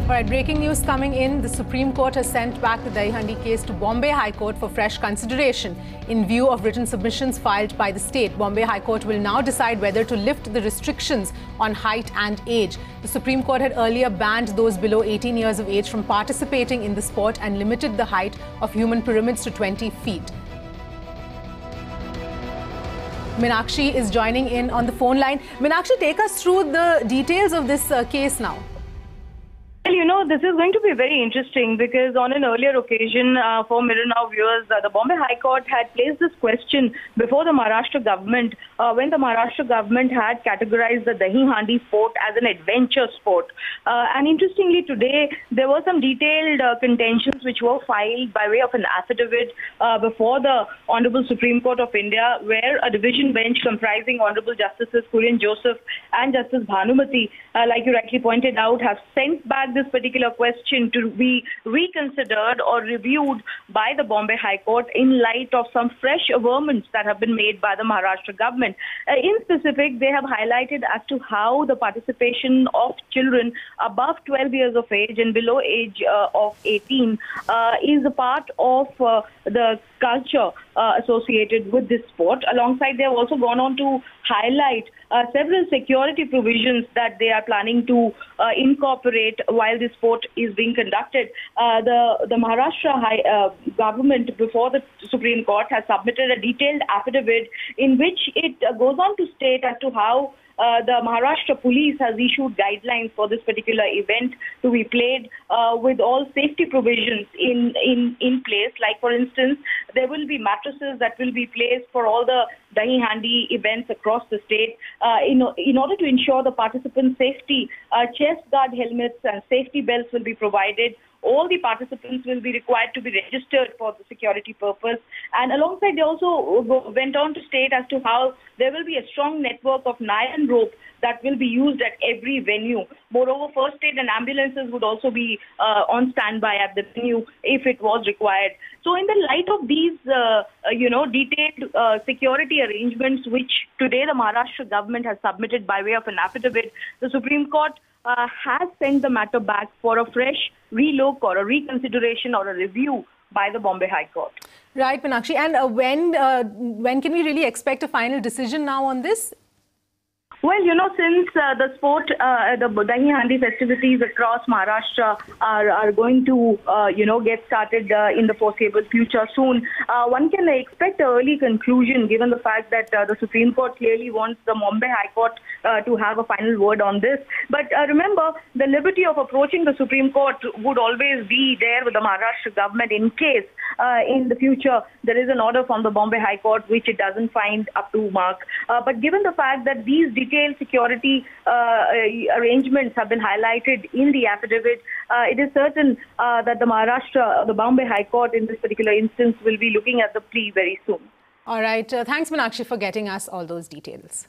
All right, breaking news coming in. The Supreme Court has sent back the Dahi Handi case to Bombay High Court for fresh consideration. In view of written submissions filed by the state, Bombay High Court will now decide whether to lift the restrictions on height and age. The Supreme Court had earlier banned those below 18 years of age from participating in the sport and limited the height of human pyramids to 20 feet. Meenakshi is joining in on the phone line. Meenakshi, take us through the details of this case now. Well, you know, this is going to be very interesting because on an earlier occasion, for Mirror Now viewers, the Bombay High Court had placed this question before the Maharashtra government when the Maharashtra government had categorized the Dahi Handi sport as an adventure sport. And interestingly, today, there were some detailed contentions which were filed by way of an affidavit before the Honorable Supreme Court of India, where a division bench comprising Honorable Justices Kurian Joseph and Justice Bhanumati, like you rightly pointed out, have sent back this particular question to be reconsidered or reviewed by the Bombay High Court in light of some fresh averments that have been made by the Maharashtra government. In specific, they have highlighted as to how the participation of children above 12 years of age and below age of 18 is a part of the culture associated with this sport. Alongside, they have also gone on to highlight several security provisions that they are planning to incorporate while this sport is being conducted. The Maharashtra government before the Supreme Court has submitted a detailed affidavit in which it goes on to state as to how the Maharashtra police has issued guidelines for this particular event to be played with all safety provisions in place. Like, for instance, there will be mattresses that will be placed for all the Dahi Handi events across the state. In order to ensure the participants' safety, chest guard helmets and safety belts will be provided. All the participants will be required to be registered for the security purpose. And alongside, they also went on to state as to how there will be a strong network of nylon rope that will be used at every venue. Moreover, first aid and ambulances would also be on standby at the venue if it was required. So in the light of these, detailed security arrangements, which today the Maharashtra government has submitted by way of an affidavit, the Supreme Court has sent the matter back for a fresh relook or a reconsideration or a review by the Bombay High Court. Right, Meenakshi. And when can we really expect a final decision now on this? Well, you know, since the sport, the Dahi Handi festivities across Maharashtra are going to, get started in the foreseeable future soon, one can expect an early conclusion given the fact that the Supreme Court clearly wants the Bombay High Court to have a final word on this. But remember, the liberty of approaching the Supreme Court would always be there with the Maharashtra government in case in the future there is an order from the Bombay High Court which it doesn't find up to mark. But given the fact that these detailed security arrangements have been highlighted in the affidavit, it is certain that the Bombay High Court in this particular instance will be looking at the plea very soon. All right. Thanks, Meenakshi, for getting us all those details.